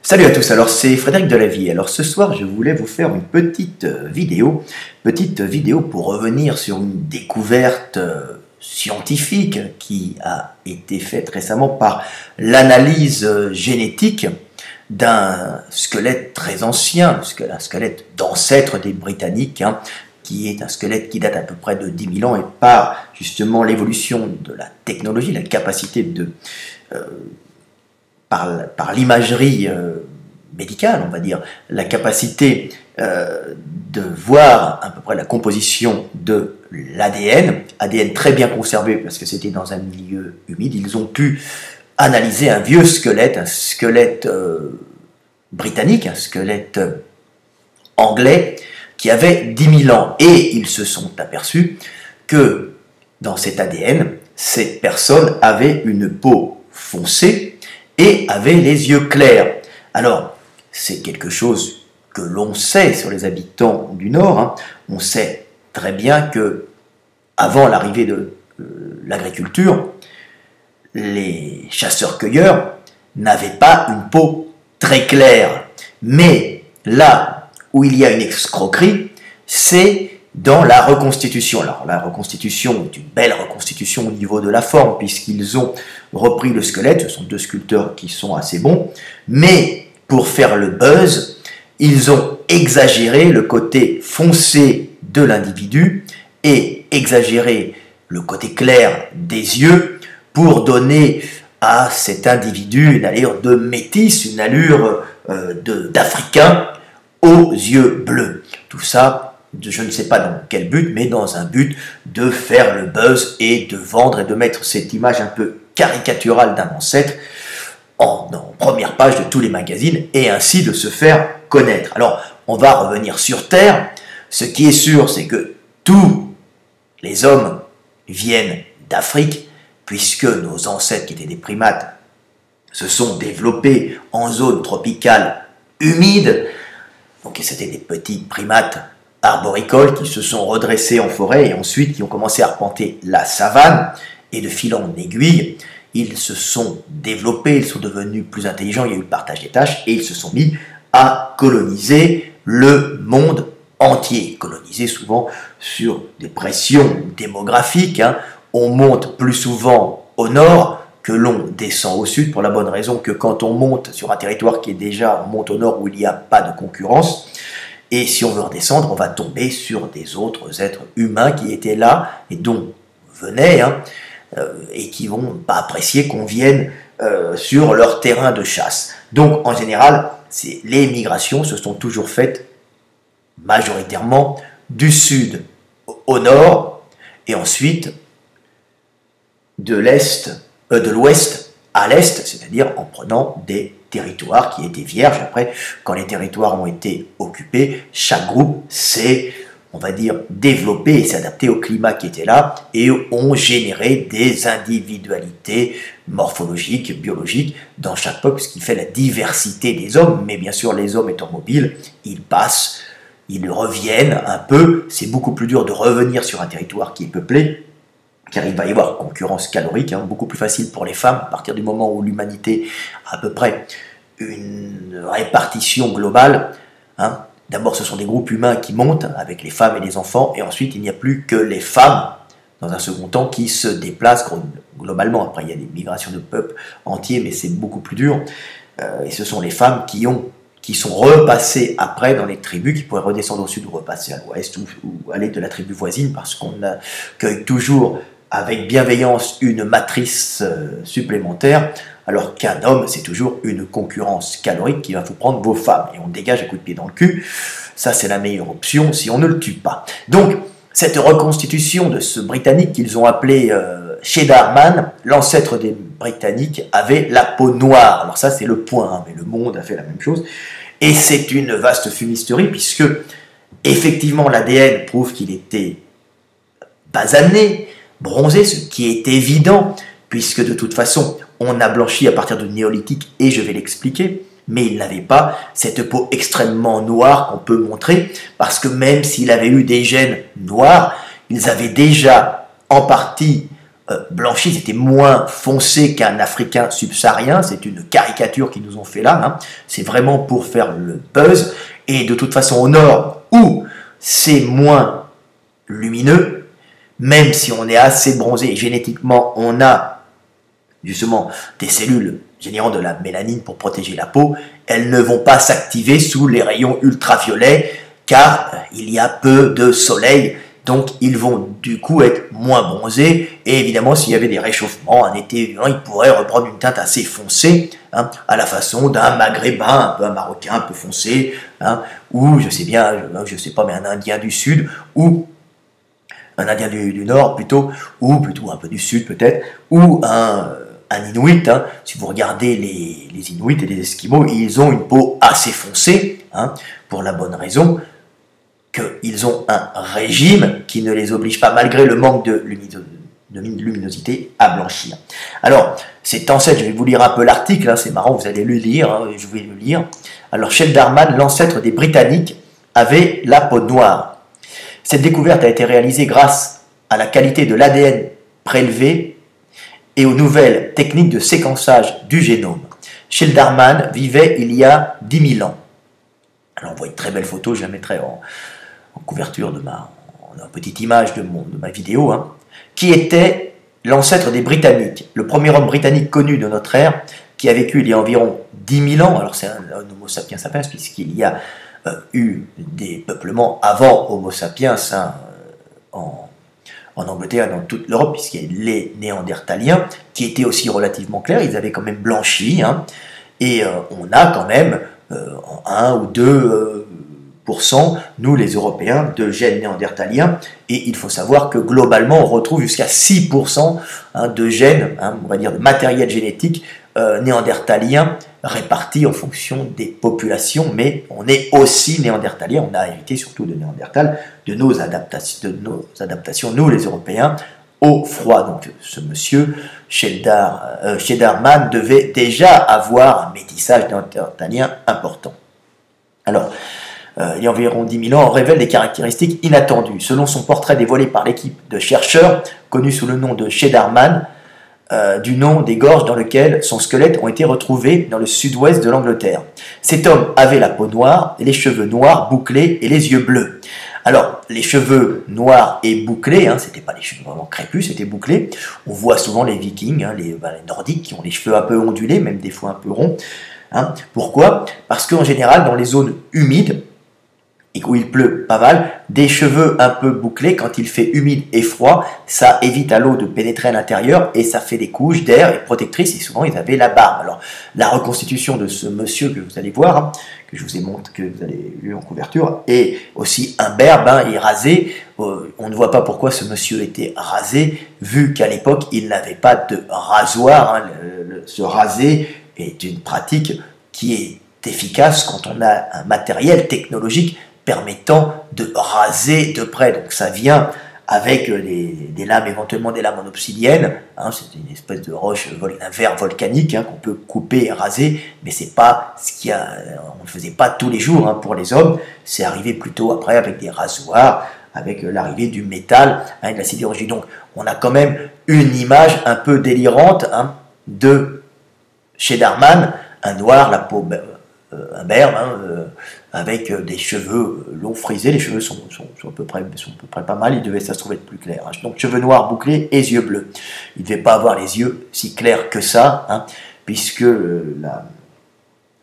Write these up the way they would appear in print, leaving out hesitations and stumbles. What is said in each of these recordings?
Salut à tous, alors c'est Frédéric Delavie. Alors ce soir je voulais vous faire une petite vidéo pour revenir sur une découverte scientifique qui a été faite récemment par l'analyse génétique d'un squelette très ancien, un squelette d'ancêtre des Britanniques, qui est un squelette qui date à peu près de 10 000 ans et par justement l'évolution de la technologie, la capacité de par l'imagerie médicale, on va dire, la capacité de voir à peu près la composition de l'ADN, ADN très bien conservé parce que c'était dans un milieu humide, ils ont pu analyser un vieux squelette, un squelette britannique, un squelette anglais qui avait 10 000 ans. Et ils se sont aperçus que dans cet ADN, cette personne avait une peau foncée et avait les yeux clairs. Alors, c'est quelque chose que l'on sait sur les habitants du Nord. On sait très bien que, avant l'arrivée de l'agriculture, les chasseurs-cueilleurs n'avaient pas une peau très claire. Mais là où il y a une escroquerie, c'est dans la reconstitution. Alors la reconstitution est une belle reconstitution au niveau de la forme, puisqu'ils ont repris le squelette, ce sont deux sculpteurs qui sont assez bons, mais pour faire le buzz, ils ont exagéré le côté foncé de l'individu et exagéré le côté clair des yeux pour donner à cet individu une allure de métis, une allure d'Africain aux yeux bleus. Tout ça, je ne sais pas dans quel but, mais dans un but de faire le buzz et de vendre et de mettre cette image un peu caricaturale d'un ancêtre en première page de tous les magazines et ainsi de se faire connaître. Alors, on va revenir sur Terre. Ce qui est sûr, c'est que tous les hommes viennent d'Afrique, puisque nos ancêtres qui étaient des primates se sont développés en zone tropicale humide. Donc c'était des petits primates arboricoles qui se sont redressés en forêt et ensuite qui ont commencé à arpenter la savane, et de fil en aiguille, ils se sont développés, ils sont devenus plus intelligents, il y a eu le partage des tâches et ils se sont mis à coloniser le monde entier. Coloniser souvent sur des pressions démographiques, on monte plus souvent au nord que l'on descend au sud, pour la bonne raison que quand on monte sur un territoire qui est déjà, on monte au nord où il n'y a pas de concurrence, et si on veut redescendre, on va tomber sur des autres êtres humains qui étaient là et dont venaient, et qui vont pas apprécier qu'on vienne sur leur terrain de chasse. Donc en général, les migrations se sont toujours faites majoritairement du sud au nord et ensuite de l'ouest à l'est, c'est-à-dire en prenant des territoires qui étaient vierges. Après, quand les territoires ont été occupés, chaque groupe s'est, on va dire, développé et s'est adapté au climat qui était là et ont généré des individualités morphologiques, biologiques dans chaque peuple, ce qui fait la diversité des hommes. Mais bien sûr, les hommes étant mobiles, ils passent, ils reviennent un peu. C'est beaucoup plus dur de revenir sur un territoire qui est peuplé, car il va y avoir concurrence calorique, beaucoup plus facile pour les femmes, à partir du moment où l'humanité a à peu près une répartition globale. D'abord, ce sont des groupes humains qui montent, avec les femmes et les enfants, et ensuite, il n'y a plus que les femmes, dans un second temps, qui se déplacent globalement. Après, il y a des migrations de peuples entiers, mais c'est beaucoup plus dur. Et ce sont les femmes qui sont repassées après dans les tribus, qui pourraient redescendre au sud ou repasser à l'ouest, ou aller de la tribu voisine, parce qu'on accueille toujours avec bienveillance une matrice supplémentaire, alors qu'un homme, c'est toujours une concurrence calorique qui va vous prendre vos femmes, et on dégage un coup de pied dans le cul. Ça, c'est la meilleure option si on ne le tue pas. Donc, cette reconstitution de ce Britannique qu'ils ont appelé Sheddarman, l'ancêtre des Britanniques, avait la peau noire. Alors ça, c'est le point, mais le monde a fait la même chose. Et c'est une vaste fumisterie, puisque, effectivement, l'ADN prouve qu'il était basané, bronzé, ce qui est évident, puisque de toute façon, on a blanchi à partir du néolithique, et je vais l'expliquer, mais il n'avait pas cette peau extrêmement noire qu'on peut montrer, parce que même s'il avait eu des gènes noirs, ils avaient déjà en partie blanchis, ils étaient moins foncés qu'un Africain subsaharien. C'est une caricature qu'ils nous ont fait là. Hein. C'est vraiment pour faire le buzz. Et de toute façon, au nord, où c'est moins lumineux, même si on est assez bronzé, génétiquement, on a justement des cellules générant de la mélanine pour protéger la peau, elles ne vont pas s'activer sous les rayons ultraviolets, car il y a peu de soleil, donc ils vont du coup être moins bronzés, et évidemment s'il y avait des réchauffements, un été violent, ils pourraient reprendre une teinte assez foncée, hein, à la façon d'un maghrébin, un peu un marocain, un peu foncé, hein, ou je sais pas, mais un indien du sud, ou un indien du nord plutôt, ou plutôt un peu du sud peut-être, ou un Inuit, hein. Si vous regardez les Inuits et les Esquimaux, ils ont une peau assez foncée, hein, pour la bonne raison qu'ils ont un régime qui ne les oblige pas, malgré le manque de luminosité, à blanchir. Alors, cet ancêtre, je vais vous lire un peu l'article, hein, c'est marrant, vous allez le lire, hein, je vais le lire. Alors, Sheldarman, l'ancêtre des Britanniques, avait la peau noire. Cette découverte a été réalisée grâce à la qualité de l'ADN prélevé et aux nouvelles techniques de séquençage du génome. Sheldarman vivait il y a 10 000 ans. Alors on voit une très belle photo, je la mettrai en couverture de en petite image de ma vidéo, hein, qui était l'ancêtre des Britanniques, le premier homme britannique connu de notre ère, qui a vécu il y a environ 10 000 ans. Alors c'est un Homo sapiens sapiens, puisqu'il y a eu des peuplements avant Homo sapiens, hein, en Angleterre et dans toute l'Europe, puisqu'il y a les Néandertaliens, qui étaient aussi relativement clairs, ils avaient quand même blanchi, hein, et on a quand même 1 ou 2%, nous les Européens, de gènes néandertaliens, et il faut savoir que globalement on retrouve jusqu'à 6%, hein, de gènes, hein, on va dire de matériel génétique néandertalien répartis en fonction des populations, mais on est aussi néandertalien, on a hérité surtout de Néandertal, de nos adaptations, nous les Européens, au froid. Donc ce monsieur, Sheldarman, devait déjà avoir un métissage néandertalien important. Alors, il y a environ 10 000 ans, on révèle des caractéristiques inattendues. Selon son portrait dévoilé par l'équipe de chercheurs, connue sous le nom de Sheldarman, du nom des gorges dans lesquelles son squelette ont été retrouvés dans le sud-ouest de l'Angleterre. Cet homme avait la peau noire, les cheveux noirs bouclés et les yeux bleus. Alors, les cheveux noirs et bouclés, hein, c'était pas les cheveux vraiment crépus, c'était bouclé. On voit souvent les Vikings, hein, les Nordiques, qui ont les cheveux un peu ondulés, même des fois un peu ronds. Hein. Pourquoi? Parce qu'en général, dans les zones humides, et où il pleut pas mal, des cheveux un peu bouclés, quand il fait humide et froid, ça évite à l'eau de pénétrer à l'intérieur et ça fait des couches d'air et protectrices, et souvent ils avaient la barbe. Alors la reconstitution de ce monsieur que vous allez voir, hein, que je vous ai montré, que vous avez lu en couverture, et aussi imberbe, hein, et rasé. On ne voit pas pourquoi ce monsieur était rasé, vu qu'à l'époque il n'avait pas de rasoir. Hein, se raser est une pratique qui est efficace quand on a un matériel technologique permettant de raser de près. Donc ça vient avec des lames, éventuellement des lames en obsidienne, hein, c'est une espèce de roche, un verre volcanique, hein, qu'on peut couper et raser, mais c'est pas on ne faisait pas tous les jours, hein, pour les hommes, c'est arrivé plutôt après avec des rasoirs, avec l'arrivée du métal, hein, de la sidérurgie. Donc on a quand même une image un peu délirante, hein, de Sheldarman, un noir, la peau imberbe, hein, avec des cheveux longs frisés. Les cheveux sont à peu près pas mal, il devait ça se trouver être plus clair. Hein. Donc cheveux noirs bouclés et yeux bleus. Il ne devait pas avoir les yeux si clairs que ça, hein, puisque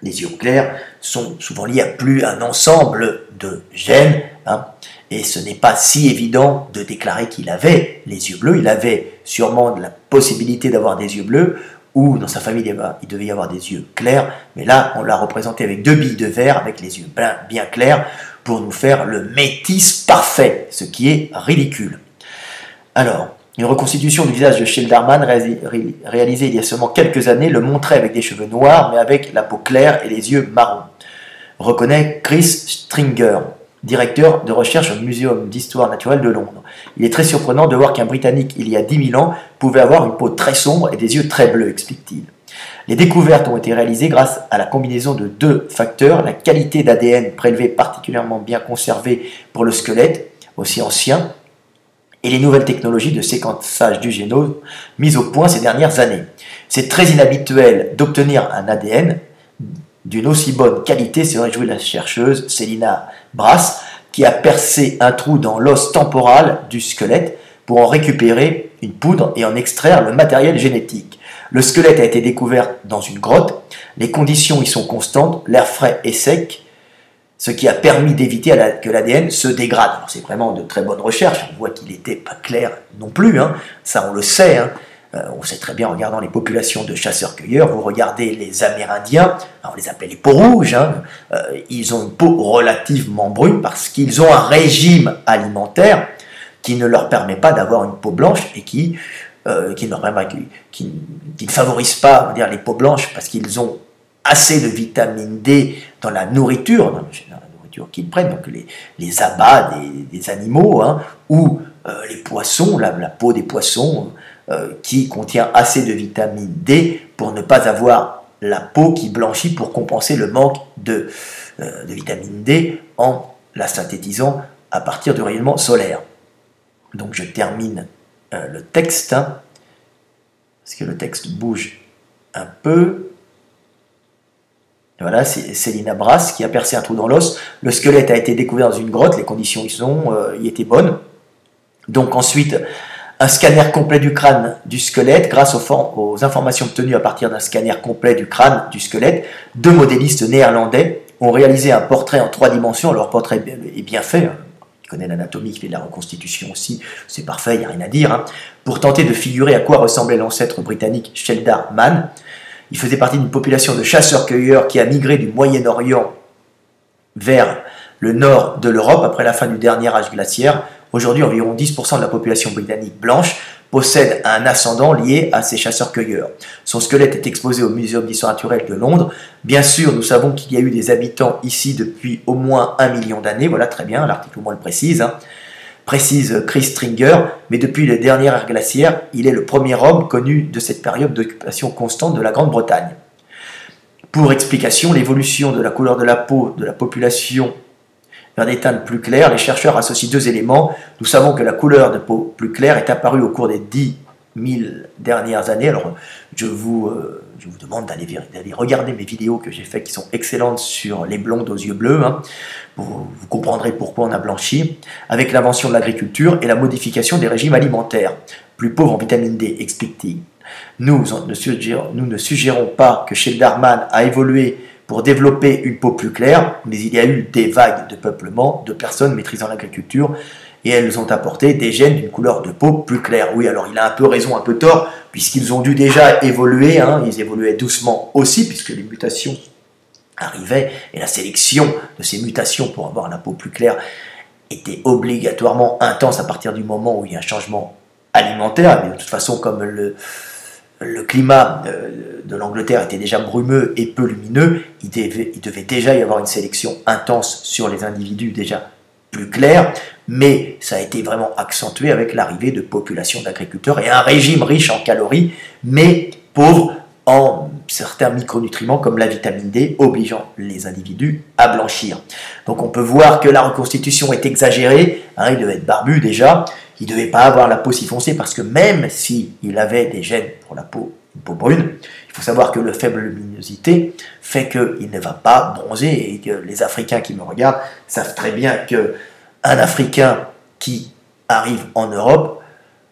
les yeux clairs sont souvent liés à un ensemble de gènes, hein, et ce n'est pas si évident de déclarer qu'il avait les yeux bleus. Il avait sûrement de la possibilité d'avoir des yeux bleus, ou dans sa famille il devait y avoir des yeux clairs, mais là on l'a représenté avec 2 billes de verre, avec les yeux bien clairs, pour nous faire le métis parfait, ce qui est ridicule. Alors, une reconstitution du visage de Sheldarman réalisée il y a seulement quelques années le montrait avec des cheveux noirs, mais avec la peau claire et les yeux marrons. Reconnaît Chris Stringer, directeur de recherche au Muséum d'Histoire Naturelle de Londres. Il est très surprenant de voir qu'un Britannique, il y a 10 000 ans, pouvait avoir une peau très sombre et des yeux très bleus, explique-t-il. Les découvertes ont été réalisées grâce à la combinaison de 2 facteurs, la qualité d'ADN prélevé particulièrement bien conservé pour le squelette, aussi ancien, et les nouvelles technologies de séquençage du génome mises au point ces dernières années. C'est très inhabituel d'obtenir un ADN d'une aussi bonne qualité, se réjouit la chercheuse Selina Brass, qui a percé un trou dans l'os temporal du squelette pour en récupérer une poudre et en extraire le matériel génétique. Le squelette a été découvert dans une grotte, les conditions y sont constantes, l'air frais et sec, ce qui a permis d'éviter que l'ADN se dégrade. C'est vraiment de très bonnes recherches, on voit qu'il n'était pas clair non plus, hein. Ça on le sait, hein. On sait très bien en regardant les populations de chasseurs-cueilleurs, vous regardez les Amérindiens, on les appelle les peaux rouges, hein. Ils ont une peau relativement brune parce qu'ils ont un régime alimentaire qui ne leur permet pas d'avoir une peau blanche et qui ne favorise pas, on va dire, les peaux blanches parce qu'ils ont assez de vitamine D dans la nourriture qu'ils prennent, donc les abats des animaux, hein, ou les poissons, la peau des poissons, qui contient assez de vitamine D pour ne pas avoir la peau qui blanchit pour compenser le manque de vitamine D en la synthétisant à partir du rayonnement solaire. Donc je termine le texte, hein, parce que le texte bouge un peu. Voilà, c'est Selina Brass qui a percé un trou dans l'os. Le squelette a été découvert dans une grotte, les conditions y étaient bonnes. Donc ensuite, un scanner complet du crâne du squelette, grâce aux informations obtenues à partir d'un scanner complet du crâne du squelette, 2 modélistes néerlandais ont réalisé un portrait en 3 dimensions. Leur portrait est bien fait, hein. Il connaît l'anatomie, qui fait de la reconstitution aussi, c'est parfait, il n'y a rien à dire, hein. Pour tenter de figurer à quoi ressemblait l'ancêtre britannique Sheldar Mann. Il faisait partie d'une population de chasseurs-cueilleurs qui a migré du Moyen-Orient vers le nord de l'Europe après la fin du dernier âge glaciaire. Aujourd'hui, environ 10% de la population britannique blanche possède un ascendant lié à ces chasseurs-cueilleurs. Son squelette est exposé au Muséum d'histoire naturelle de Londres. Bien sûr, nous savons qu'il y a eu des habitants ici depuis au moins 1 million d'années. Voilà, très bien, l'article au moins le précise, hein. Précise Chris Stringer, mais depuis les dernières ères glaciaires, il est le premier homme connu de cette période d'occupation constante de la Grande-Bretagne. Pour explication, l'évolution de la couleur de la peau de la population vers des teintes plus claires, les chercheurs associent 2 éléments. Nous savons que la couleur de peau plus claire est apparue au cours des 10 000 dernières années. Alors, je vous demande d'aller regarder mes vidéos que j'ai faites qui sont excellentes sur les blondes aux yeux bleus, hein. Vous comprendrez pourquoi on a blanchi, avec l'invention de l'agriculture et la modification des régimes alimentaires, plus pauvres en vitamine D, explique-t-il. Nous ne suggérons pas que Sheldar Mann a évolué pour développer une peau plus claire, mais il y a eu des vagues de peuplement de personnes maîtrisant l'agriculture et elles ont apporté des gènes d'une couleur de peau plus claire. Oui, alors il a un peu raison, un peu tort, puisqu'ils ont dû déjà évoluer, hein, ils évoluaient doucement aussi, puisque les mutations arrivaient, et la sélection de ces mutations pour avoir la peau plus claire était obligatoirement intense à partir du moment où il y a un changement alimentaire. Mais de toute façon, comme le climat de l'Angleterre était déjà brumeux et peu lumineux, il devait déjà y avoir une sélection intense sur les individus déjà plus clairs, mais ça a été vraiment accentué avec l'arrivée de populations d'agriculteurs et un régime riche en calories, mais pauvre en certains micronutriments comme la vitamine D, obligeant les individus à blanchir. Donc on peut voir que la reconstitution est exagérée, hein, il devait être barbu déjà, il ne devait pas avoir la peau si foncée parce que même s'il avait des gènes pour la peau, une peau brune, il faut savoir que la faible luminosité fait qu'il ne va pas bronzer et que les Africains qui me regardent savent très bien qu'un Africain qui arrive en Europe,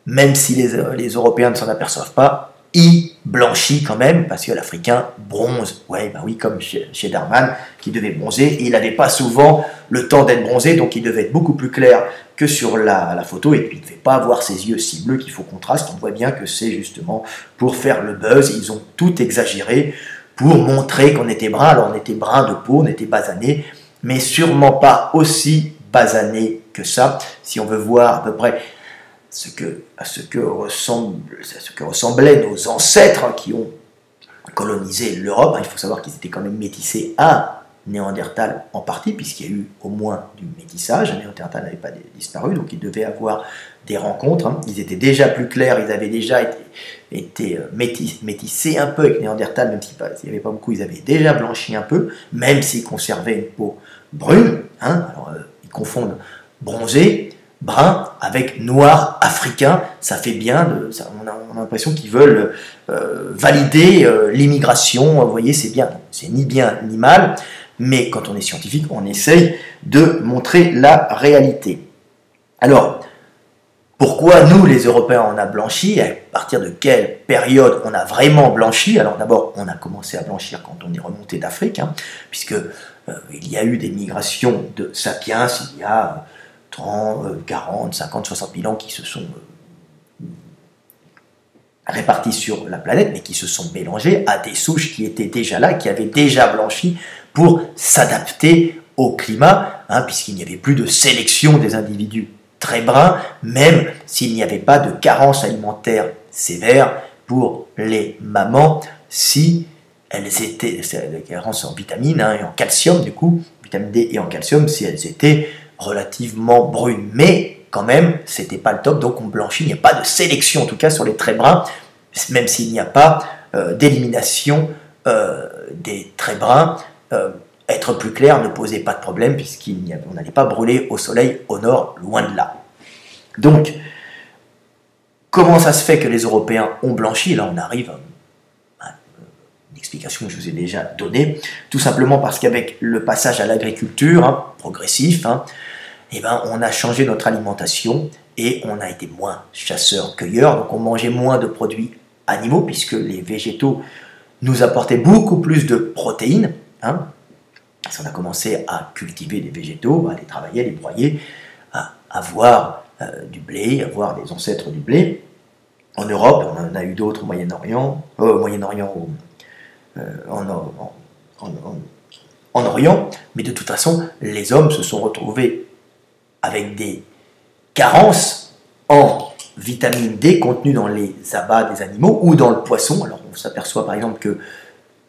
même si les Européens ne s'en aperçoivent pas, il blanchit quand même parce que l'Africain bronze. Ouais, bah oui, comme chez Darman qui devait bronzer, et il n'avait pas souvent le temps d'être bronzé, donc il devait être beaucoup plus clair que sur la photo, et puis il ne devait pas avoir ses yeux si bleus qu'il faut contraste. On voit bien que c'est justement pour faire le buzz, ils ont tout exagéré pour montrer qu'on était brun. Alors on était brun de peau, on était basané, mais sûrement pas aussi basané que ça, si on veut voir à peu près ce que ressemblaient nos ancêtres, hein, qui ont colonisé l'Europe. Hein. Il faut savoir qu'ils étaient quand même métissés à Néandertal en partie, puisqu'il y a eu au moins du métissage. Néandertal n'avait pas disparu, donc ils devaient avoir des rencontres. Hein. Ils étaient déjà plus clairs, ils avaient déjà été métissés un peu avec Néandertal, même s'il n'y avait pas beaucoup, ils avaient déjà blanchi un peu, même s'ils conservaient une peau brune. Hein. Alors, ils confondent bronzé, brun avec noir africain. Ça fait bien, on a l'impression qu'ils veulent valider l'immigration. Vous voyez, c'est bien, c'est ni bien ni mal, mais quand on est scientifique, on essaye de montrer la réalité. Alors, pourquoi nous, les Européens, on a blanchi? À partir de quelle période on a vraiment blanchi? Alors d'abord, on a commencé à blanchir quand on est remonté d'Afrique, puisque il y a eu des migrations de sapiens il y a 30, 40, 50, 60 000 ans qui se sont répartis sur la planète, mais qui se sont mélangés à des souches qui étaient déjà là, qui avaient déjà blanchi pour s'adapter au climat, puisqu'il n'y avait plus de sélection des individus très bruns, même s'il n'y avait pas de carence alimentaire sévère pour les mamans, si elles étaient, des carences en vitamines et en calcium, du coup, vitamine D et en calcium, si elles étaient relativement brunes. Mais quand même, c'était pas le top, donc on blanchit, il n'y a pas de sélection, en tout cas sur les traits bruns, même s'il n'y a pas d'élimination des traits bruns. Être plus clair ne posait pas de problème puisqu'on n'allait pas brûler au soleil au nord, loin de là. Donc, comment ça se fait que les Européens ont blanchi? Là, on arrive à une explication que je vous ai déjà donnée. Tout simplement parce qu'avec le passage à l'agriculture, progressif, on a changé notre alimentation et on a été moins chasseurs-cueilleurs. Donc, on mangeait moins de produits animaux puisque les végétaux nous apportaient beaucoup plus de protéines. On a commencé à cultiver des végétaux, à les travailler, à les broyer, à avoir du blé, à avoir des ancêtres du blé. En Europe, on en a eu d'autres au Moyen-Orient, en Orient, mais de toute façon, les hommes se sont retrouvés avec des carences en vitamine D contenues dans les abats des animaux ou dans le poisson. Alors on s'aperçoit par exemple que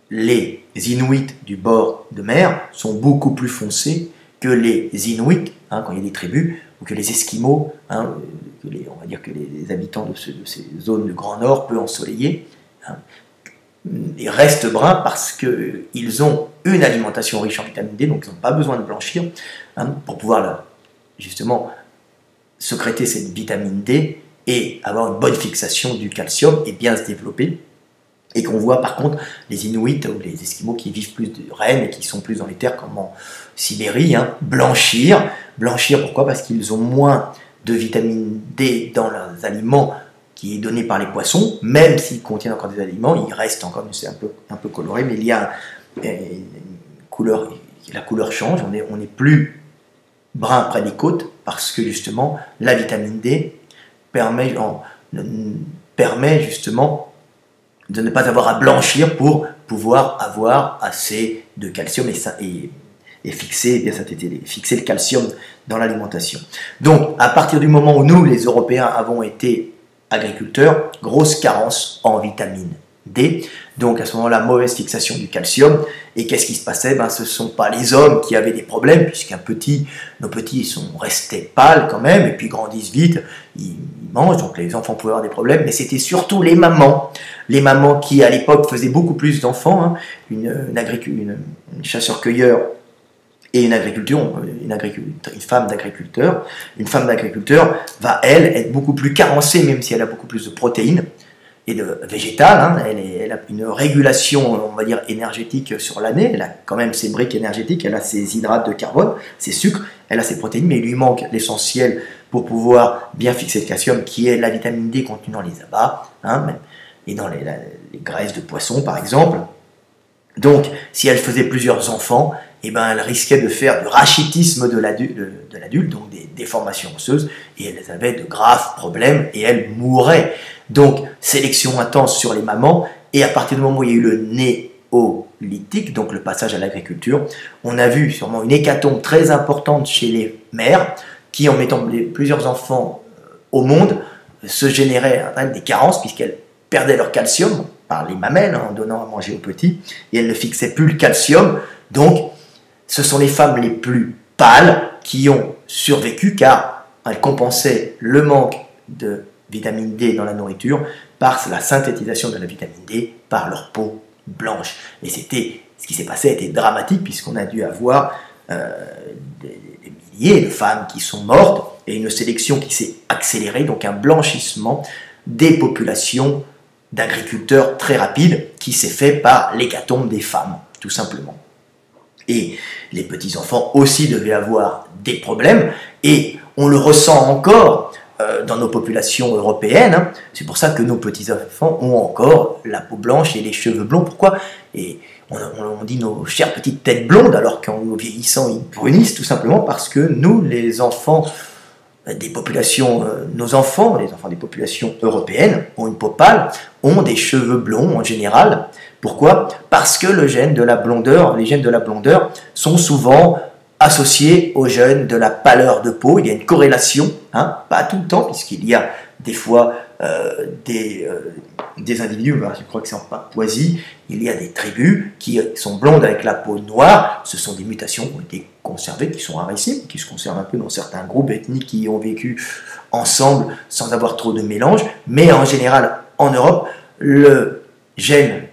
les Inuits du bord de mer sont beaucoup plus foncés que les Inuits, quand il y a des tribus, ou que les Esquimaux, on va dire que les habitants de ces zones du Grand Nord peu ensoleillées, ils restent bruns parce qu'ils ont une alimentation riche en vitamine D, donc ils n'ont pas besoin de blanchir pour pouvoir justement sécréter cette vitamine D et avoir une bonne fixation du calcium et bien se développer. Et qu'on voit par contre les Inuits ou les Esquimaux qui vivent plus de rennes et qui sont plus dans les terres comme en Sibérie, blanchir. Blanchir, pourquoi? Parce qu'ils ont moins de vitamine D dans leurs aliments qui est donné par les poissons, même s'ils contiennent encore des aliments, ils restent encore, c'est un peu coloré, mais il y a une couleur, la couleur change, on est plus brun près des côtes parce que justement la vitamine D permet justement de ne pas avoir à blanchir pour pouvoir avoir assez de calcium et fixer le calcium dans l'alimentation. Donc, à partir du moment où nous, les Européens, avons été agriculteurs, grosse carence en vitamine D. Donc, à ce moment-là, mauvaise fixation du calcium. Et qu'est-ce qui se passait? Ce ne sont pas les hommes qui avaient des problèmes, nos petits sont restés pâles quand même, et puis grandissent vite, ils mangent, donc les enfants pouvaient avoir des problèmes, mais c'était surtout les mamans qui à l'époque faisaient beaucoup plus d'enfants, une chasseur-cueilleur et une femme d'agriculteur va, elle, être beaucoup plus carencée, même si elle a beaucoup plus de protéines et de végétales. Elle a une régulation, on va dire, énergétique sur l'année. Elle a quand même ses briques énergétiques, elle a ses hydrates de carbone, ses sucres, elle a ses protéines, mais il lui manque l'essentiel pour pouvoir bien fixer le calcium, qui est la vitamine D contenue dans les abats, et dans les graisses de poisson, par exemple. Donc, si elle faisait plusieurs enfants, elle risquait de faire du rachitisme de l'adulte, donc des déformations osseuses, et elles avaient de graves problèmes, et elles mouraient. Donc, sélection intense sur les mamans, et à partir du moment où il y a eu le néolithique, donc le passage à l'agriculture, on a vu sûrement une hécatombe très importante chez les mères, qui en mettant plusieurs enfants au monde, se généraient des carences, puisqu'elles perdaient leur calcium par les mamelles, en donnant à manger aux petits, et elles ne fixaient plus le calcium. Donc, ce sont les femmes les plus pâles qui ont survécu, car elles compensaient le manque de vitamine D dans la nourriture par la synthétisation de la vitamine D par leur peau blanche. Et ce qui s'est passé était dramatique, puisqu'on a dû avoir des milliers de femmes qui sont mortes, et une sélection qui s'est accélérée, donc un blanchissement des populations d'agriculteurs très rapide qui s'est fait par l'hécatombe des femmes, tout simplement. Et les petits-enfants aussi devaient avoir des problèmes, et on le ressent encore dans nos populations européennes. Hein. C'est pour ça que nos petits-enfants ont encore la peau blanche et les cheveux blonds. Pourquoi? Et on dit nos chères petites têtes blondes, alors qu'en vieillissant, ils brunissent, tout simplement parce que nous, les enfants des populations, nos enfants, les enfants des populations européennes, ont une peau pâle, ont des cheveux blonds en général. Pourquoi? Parce que les gènes de la blondeur sont souvent associés aux gènes de la pâleur de peau. Il y a une corrélation, hein, pas tout le temps, puisqu'il y a des fois des individus, je crois que c'est en Papouasie, il y a des tribus qui sont blondes avec la peau noire. Ce sont des mutations qui ont été conservées, qui sont rarissimes, qui se conservent un peu dans certains groupes ethniques qui ont vécu ensemble sans avoir trop de mélange. Mais en général, en Europe, les gènes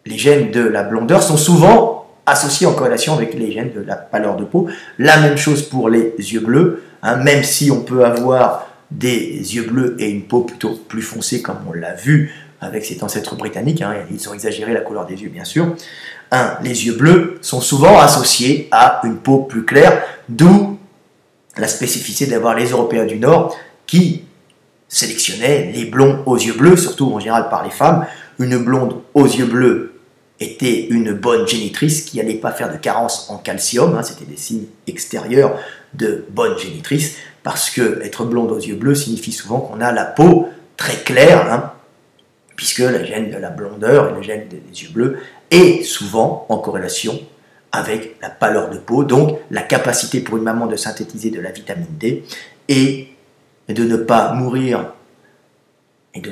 de la blondeur sont souvent associés en corrélation avec les gènes de la pâleur de peau. La même chose pour les yeux bleus, hein, même si on peut avoir des yeux bleus et une peau plutôt plus foncée, comme on l'a vu avec cet ancêtre britannique, hein, ils ont exagéré la couleur des yeux bien sûr. Les yeux bleus sont souvent associés à une peau plus claire, d'où la spécificité d'avoir les Européens du Nord qui sélectionnaient les blonds aux yeux bleus, surtout en général par les femmes. Une blonde aux yeux bleus était une bonne génitrice qui n'allait pas faire de carence en calcium, hein, c'était des signes extérieurs de bonne génitrice, parce que être blonde aux yeux bleus signifie souvent qu'on a la peau très claire, hein, puisque le gène de la blondeur et le gène des yeux bleus est souvent en corrélation avec la pâleur de peau, donc la capacité pour une maman de synthétiser de la vitamine D et de ne pas mourir de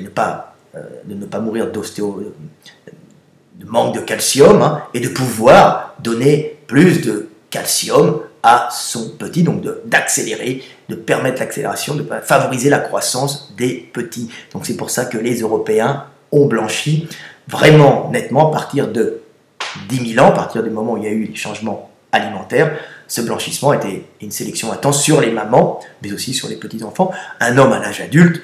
manque de calcium, hein, et de pouvoir donner plus de calcium à son petit, donc d'accélérer, de permettre l'accélération, de favoriser la croissance des petits. Donc c'est pour ça que les Européens ont blanchi vraiment nettement à partir de 10 000 ans, à partir du moment où il y a eu les changements alimentaires. Ce blanchissement était une sélection intense sur les mamans, mais aussi sur les petits-enfants. Un homme à l'âge adulte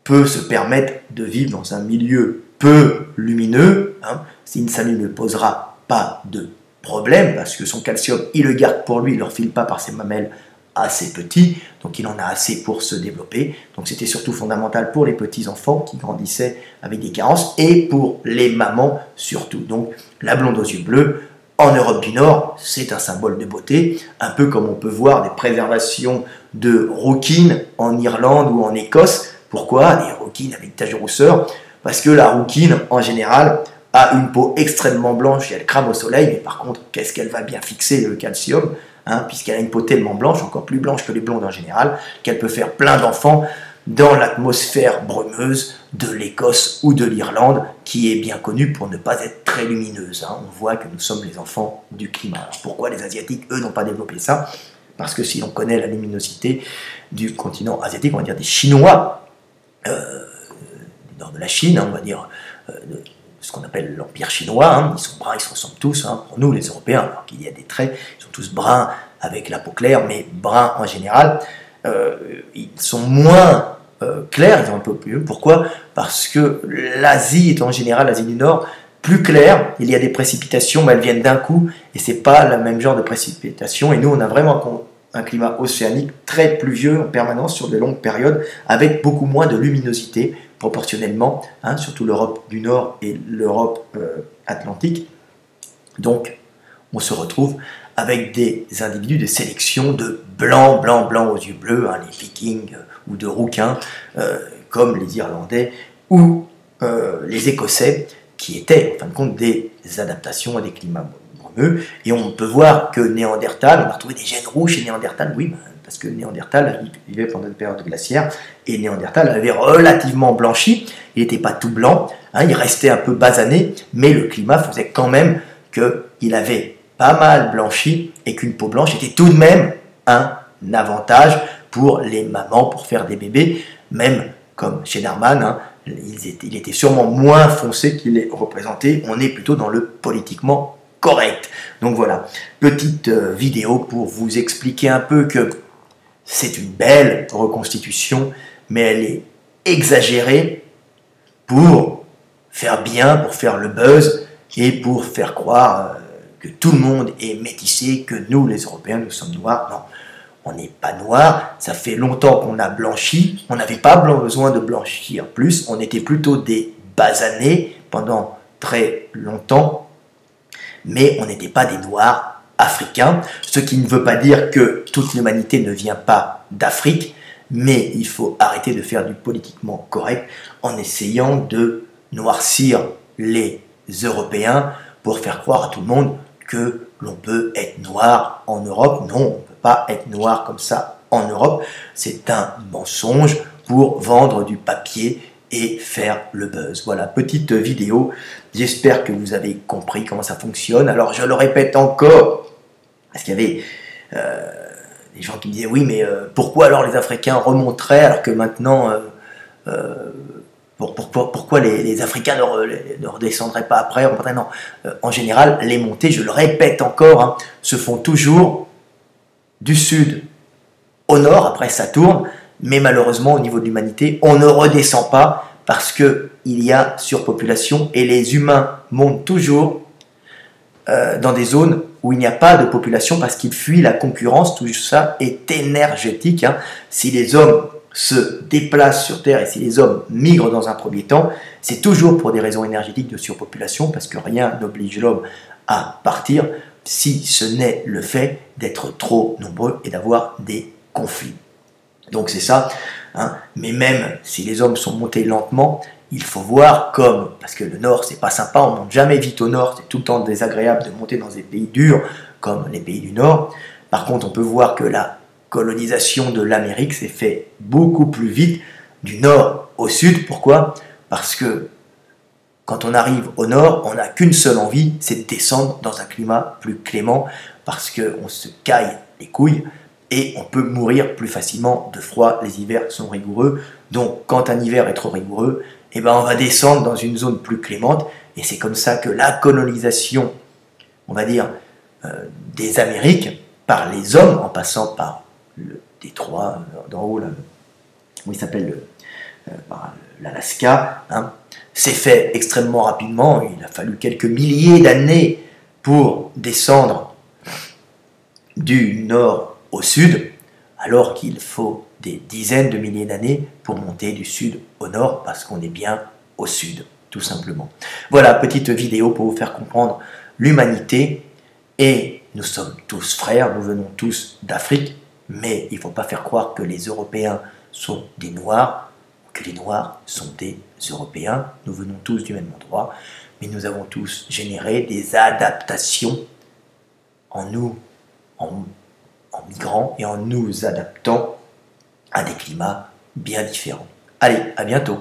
peut se permettre de vivre dans un milieu peu lumineux, hein, ça ne lui posera pas de problème, parce que son calcium, il le garde pour lui, il ne le refile pas par ses mamelles assez petits, donc il en a assez pour se développer. Donc c'était surtout fondamental pour les petits-enfants qui grandissaient avec des carences, et pour les mamans surtout. Donc la blonde aux yeux bleus, en Europe du Nord, c'est un symbole de beauté, un peu comme on peut voir des préservations de rouquines en Irlande ou en Écosse. Pourquoi? Des rouquines avec taches de rousseur, parce que la rouquine, en général, a une peau extrêmement blanche et elle crame au soleil, mais par contre, qu'est-ce qu'elle va bien fixer le calcium, hein, puisqu'elle a une peau tellement blanche, encore plus blanche que les blondes en général, qu'elle peut faire plein d'enfants dans l'atmosphère brumeuse de l'Écosse ou de l'Irlande, qui est bien connue pour ne pas être très lumineuse. Hein. On voit que nous sommes les enfants du climat. Alors pourquoi les Asiatiques, eux, n'ont pas développé ça? Parce que si on connaît la luminosité du continent asiatique, on va dire des Chinois, du nord de la Chine, hein, on va dire ce qu'on appelle l'Empire chinois, hein, ils sont bruns, ils se ressemblent tous, hein, pour nous les Européens, alors qu'il y a des traits, ils sont tous bruns avec la peau claire, mais bruns en général, ils sont moins clairs, ils ont un peu plus. Pourquoi? Parce que l'Asie est en général, l'Asie du Nord, plus claire, il y a des précipitations, mais elles viennent d'un coup, et c'est pas le même genre de précipitations, et nous on a vraiment un climat océanique très pluvieux en permanence sur de longues périodes, avec beaucoup moins de luminosité, proportionnellement, hein, surtout l'Europe du Nord et l'Europe atlantique. Donc, on se retrouve avec des individus, des sélections de blancs aux yeux bleus, hein, les Vikings ou de rouquins, comme les Irlandais ou les Écossais, qui étaient, en fin de compte, des adaptations à des climats brumeux. Et on peut voir que Néandertal, on a retrouvé des gènes rouges chez Néandertal, oui, parce que Néandertal vivait pendant une période glaciaire, et Néandertal avait relativement blanchi, il n'était pas tout blanc, hein, il restait un peu basané, mais le climat faisait quand même qu'il avait pas mal blanchi, et qu'une peau blanche était tout de même un avantage pour les mamans, pour faire des bébés, même comme chez Narman, hein, il était sûrement moins foncé qu'il est représenté, on est plutôt dans le politiquement correct. Donc voilà, petite vidéo pour vous expliquer un peu que c'est une belle reconstitution, mais elle est exagérée pour faire bien, pour faire le buzz et pour faire croire que tout le monde est métissé, que nous, les Européens, nous sommes noirs. Non, on n'est pas noirs. Ça fait longtemps qu'on a blanchi. On n'avait pas besoin de blanchir plus. On était plutôt des basanés pendant très longtemps, mais on n'était pas des noirs africains. Ce qui ne veut pas dire que toute l'humanité ne vient pas d'Afrique, mais il faut arrêter de faire du politiquement correct en essayant de noircir les Européens pour faire croire à tout le monde que l'on peut être noir en Europe. Non, on ne peut pas être noir comme ça en Europe. C'est un mensonge pour vendre du papier et faire le buzz. Voilà, petite vidéo. J'espère que vous avez compris comment ça fonctionne. Alors, je le répète encore, parce qu'il y avait des gens qui me disaient, oui, mais pourquoi alors les Africains remonteraient alors que maintenant... pourquoi les Africains ne redescendraient pas après? Non. En général, les montées, je le répète encore, hein, se font toujours du sud au nord, après ça tourne, mais malheureusement au niveau de l'humanité, on ne redescend pas parce qu'il y a surpopulation et les humains montent toujours dans des zones où il n'y a pas de population parce qu'ils fuient la concurrence. Tout ça est énergétique, hein. Si les hommes se déplacent sur Terre et si les hommes migrent dans un premier temps, c'est toujours pour des raisons énergétiques de surpopulation parce que rien n'oblige l'homme à partir si ce n'est le fait d'être trop nombreux et d'avoir des conflits. Donc c'est ça, hein. Mais même si les hommes sont montés lentement, il faut voir comme, parce que le nord c'est pas sympa, on monte jamais vite au nord, c'est tout le temps désagréable de monter dans des pays durs comme les pays du nord. Par contre on peut voir que la colonisation de l'Amérique s'est fait beaucoup plus vite du nord au sud. Pourquoi? Parce que quand on arrive au nord, on n'a qu'une seule envie, c'est de descendre dans un climat plus clément parce qu'on se caille les couilles et on peut mourir plus facilement de froid. Les hivers sont rigoureux, donc quand un hiver est trop rigoureux, eh ben on va descendre dans une zone plus clémente et c'est comme ça que la colonisation, on va dire, des Amériques par les hommes, en passant par le détroit d'en haut, là, comment il s'appelle, l'Alaska, hein, s'est fait extrêmement rapidement. Il a fallu quelques milliers d'années pour descendre du nord au sud, alors qu'il faut des dizaines de milliers d'années pour monter du sud au nord, parce qu'on est bien au sud, tout simplement. Voilà, petite vidéo pour vous faire comprendre l'humanité, et nous sommes tous frères, nous venons tous d'Afrique, mais il ne faut pas faire croire que les Européens sont des Noirs, que les Noirs sont des Européens. Nous venons tous du même endroit, mais nous avons tous généré des adaptations en nous, en migrant et en nous adaptant à des climats bien différents. Allez, à bientôt!